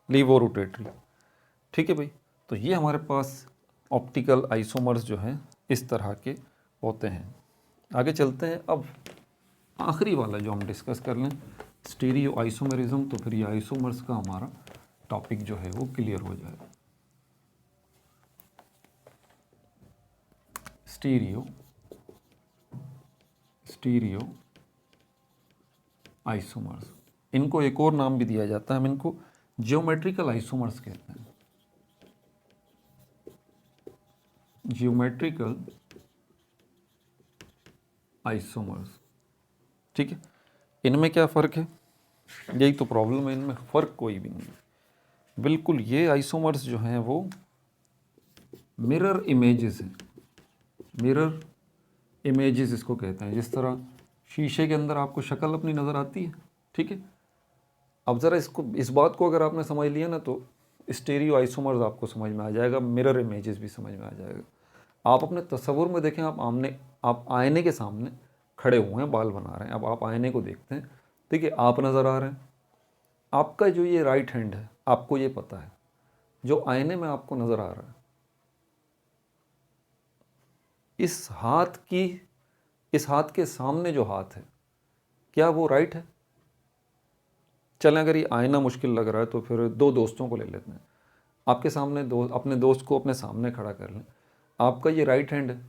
laevo rotatory. ठीक है भाई, तो ये हमारे पास ऑप्टिकल आइसोमर्स जो हैं इस तरह के होते हैं। आगे चलते हैं, अब आखिरी वाला जो हम डिस्कस कर लें, स्टीरियो आइसोमेरिज्म, तो फिर ये आइसोमर्स का हमारा टॉपिक जो है वो क्लियर हो जाएगा। स्टीरियो आइसोमर्स, इनको एक और नाम भी दिया जाता है, हम इनको जियोमेट्रिकल आइसोमर्स कहते हैं, जियोमेट्रिकल आइसोमर्स। ठीक है, इनमें क्या फ़र्क है, यही तो प्रॉब्लम है, इनमें फ़र्क कोई भी नहीं है बिल्कुल। ये आइसोमर्स जो हैं वो मिरर इमेजेस हैं, मिरर इमेजेस इसको कहते हैं। जिस तरह शीशे के अंदर आपको शक्ल अपनी नज़र आती है, ठीक है, अब ज़रा इसको, इस बात को अगर आपने समझ लिया ना तो स्टीरियो आइसोमर्स आपको समझ में आ जाएगा, मिरर इमेजेस भी समझ में आ जाएगा। आप अपने तस्वुर में देखें, आप आईने के सामने खड़े हुए हैं, बाल बना रहे हैं। अब आप आईने को देखते हैं, ठीक है, आप नज़र आ रहे हैं, आपका जो ये राइट हैंड है, आपको ये पता है, जो आईने में आपको नज़र आ रहा है, इस हाथ के सामने जो हाथ है, क्या वो राइट है? चलें, अगर ये आईना मुश्किल लग रहा है तो फिर दो दोस्तों को ले लेते हैं। आपके सामने अपने दोस्त को अपने सामने खड़ा कर लें, आपका ये राइट हैंड है,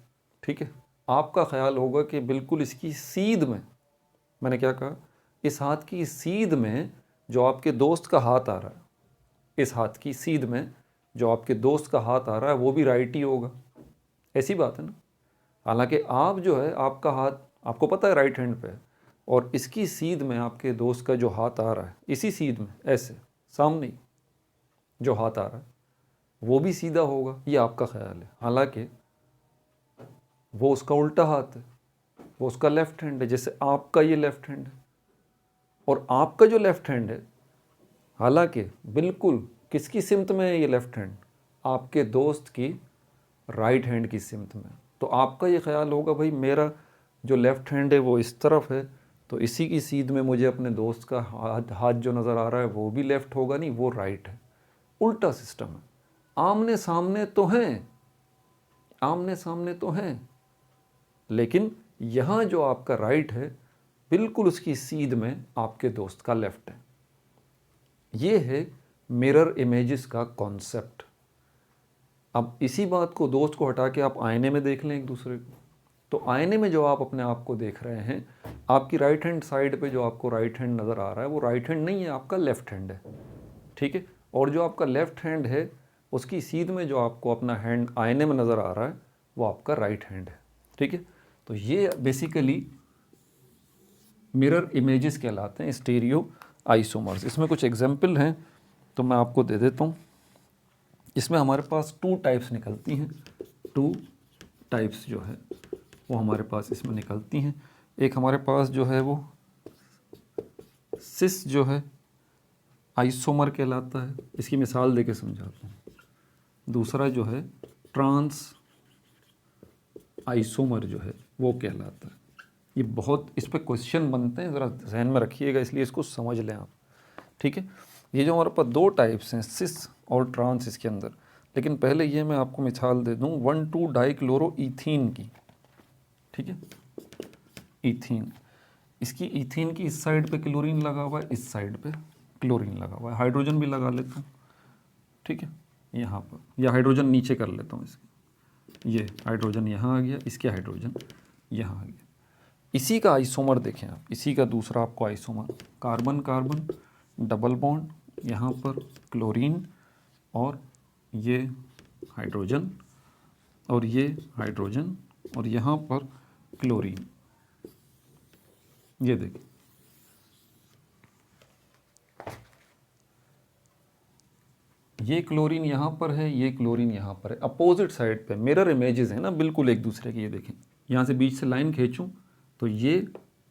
ठीक है, आपका ख्याल होगा कि बिल्कुल इसकी सीध में, मैंने क्या कहा, इस हाथ की सीध में जो आपके दोस्त का हाथ आ रहा है, इस हाथ की सीध में जो आपके दोस्त का हाथ आ रहा है वो भी राइट ही होगा। ऐसी बात है ना। हालांकि आप जो है, आपका हाथ आपको पता है राइट हैंड पे है, और इसकी सीध में आपके दोस्त का जो हाथ आ रहा है, इसी सीध में ऐसे सामने ही जो हाथ आ रहा है वो भी सीधा होगा, ये आपका ख्याल है। हालांकि वो उसका उल्टा हाथ है, वो उसका लेफ्ट हैंड है, जैसे आपका ये लेफ्ट हैंड है। और आपका जो लेफ्ट हैंड है, हालांकि बिल्कुल किसकी सिमत में है ये लेफ्ट हैंड? आपके दोस्त की राइट हैंड की सिमत में। तो आपका ये ख्याल होगा, भाई मेरा जो लेफ्ट हैंड है वो इस तरफ है, तो इसी की सीध में मुझे अपने दोस्त का हाथ जो नज़र आ रहा है वो भी लेफ्ट होगा, नहीं वो राइट है। उल्टा सिस्टम है। आमने सामने तो हैं, आमने सामने तो हैं, लेकिन यहाँ जो आपका राइट है, बिल्कुल उसकी सीध में आपके दोस्त का लेफ्ट है। ये है मिरर इमेजेस का कॉन्सेप्ट। अब इसी बात को, दोस्त को हटा के आप आईने में देख लें एक दूसरे को, तो आईने में जो आप अपने आप को देख रहे हैं, आपकी राइट हैंड साइड पे जो आपको राइट हैंड नज़र आ रहा है वो राइट हैंड नहीं है, आपका लेफ्ट हैंड है, ठीक है। और जो आपका लेफ्ट हैंड है उसकी सीध में जो आपको अपना हैंड आईने में नज़र आ रहा है वो आपका राइट हैंड है, ठीक है। तो ये बेसिकली मिरर इमेजेस कहलाते हैं, स्टीरियो आइसोमर्स। इसमें कुछ एग्जाम्पल हैं तो मैं आपको दे देता हूँ। इसमें हमारे पास 2 टाइप्स निकलती हैं, 2 टाइप्स जो है वो हमारे पास इसमें निकलती हैं। एक हमारे पास जो है वो सिस जो है आइसोमर कहलाता है, इसकी मिसाल देके समझाता हूँ। दूसरा जो है ट्रांस आइसोमर जो है वो कहलाता है। ये बहुत, इस पर क्वेश्चन बनते हैं, ज़रा जहन में रखिएगा, इसलिए इसको समझ लें आप, ठीक है। ये जो हमारे पास 2 टाइप्स हैं, सिस और ट्रांस इसके अंदर। लेकिन पहले ये मैं आपको मिसाल दे दूँ 1,2 डाइक्लोरोईथीन की, ठीक है, ईथीन। इसकी ईथीन की इस साइड पे क्लोरीन लगा हुआ है, इस साइड पे क्लोरीन लगा हुआ है। हाइड्रोजन भी लगा लेता हूँ, ठीक है, यहाँ पर, या हाइड्रोजन नीचे कर लेता हूँ इसके, ये हाइड्रोजन यहाँ आ गया, इसके हाइड्रोजन यहाँ आ गया। इसी का आइसोमर देखें आप, इसी का दूसरा आपको isomer, carbon carbon double bond, यहाँ पर क्लोरीन, और ये हाइड्रोजन, और ये हाइड्रोजन, और यहाँ पर क्लोरीन। ये देखिए, ये क्लोरीन यहाँ पर है, ये क्लोरीन यहाँ पर है, अपोजिट साइड पे मिरर इमेजेस हैं ना बिल्कुल एक दूसरे के। ये देखें, यहाँ से बीच से लाइन खींचूं तो ये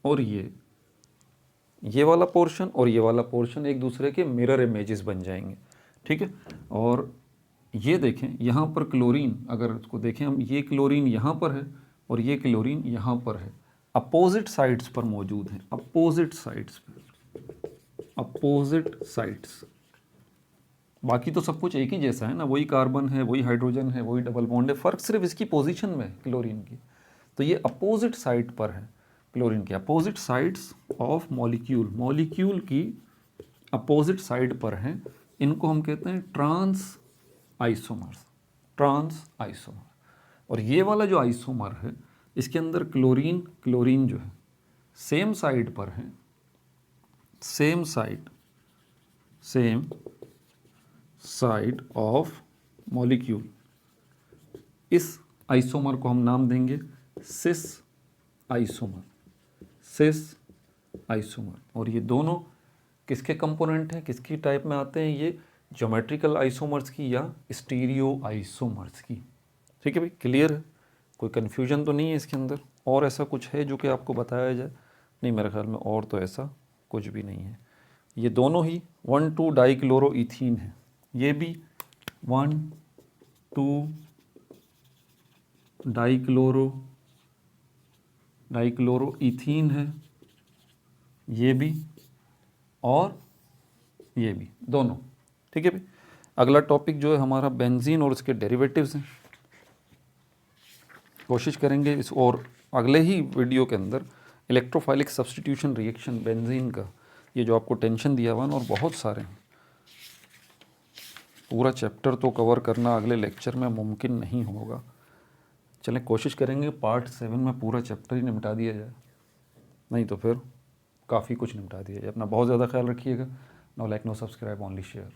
और ये वाला पोर्शन और ये वाला पोर्शन एक दूसरे के मिरर इमेजेस बन जाएंगे, ठीक है। और ये देखें, यहाँ पर क्लोरीन, अगर इसको देखें हम, ये क्लोरीन यहाँ पर है और ये क्लोरीन यहाँ पर है, अपोजिट साइड्स पर मौजूद हैं, अपोजिट साइड्स पर, अपोजिट साइड्स। बाकी तो सब कुछ एक ही जैसा है ना, वही कार्बन है, वही हाइड्रोजन है, वही डबल बॉन्ड है, फ़र्क सिर्फ इसकी पोजीशन में क्लोरीन की। तो ये अपोजिट साइड पर है क्लोरीन के, opposite sides of molecule, molecule की अपोजिट साइड पर हैं। इनको हम कहते हैं ट्रांस आइसोमर्स, ट्रांस आइसोमर। और ये वाला जो आइसोमर है, इसके अंदर क्लोरीन क्लोरीन जो है सेम साइड पर है, same side, same side of molecule. इस आइसोमर को हम नाम देंगे सिस आइसोमर, सिस आइसोमर। और ये दोनों किसके कंपोनेंट हैं, किसकी टाइप में आते हैं? ये ज्योमेट्रिकल आइसोमर्स की या स्टीरियो आइसोमर्स की, ठीक है भाई, क्लियर है? कोई कन्फ्यूजन तो नहीं है इसके अंदर? और ऐसा कुछ है जो कि आपको बताया जाए? नहीं, मेरे ख्याल में और तो ऐसा कुछ भी नहीं है। ये दोनों ही 1,2 डाइक्लोरोईथीन है, ये भी 1,2 डाइक्लोरो डाइक्लोरोइथीन है, ये भी और ये भी, दोनों। ठीक है भाई। अगला टॉपिक जो है हमारा बेंजीन और उसके डेरिवेटिव्स हैं। कोशिश करेंगे इस, और अगले ही वीडियो के अंदर इलेक्ट्रोफाइलिक सब्स्टिट्यूशन रिएक्शन बेंजीन का, ये जो आपको टेंशन दिया हुआ ना, और बहुत सारे हैं, पूरा चैप्टर तो कवर करना अगले लेक्चर में मुमकिन नहीं होगा। चलें कोशिश करेंगे पार्ट 7 में पूरा चैप्टर ही निपटा दिया जाए, नहीं तो फिर काफ़ी कुछ निपटा दिया जाए। अपना बहुत ज़्यादा ख्याल रखिएगा। No like no subscribe, only share.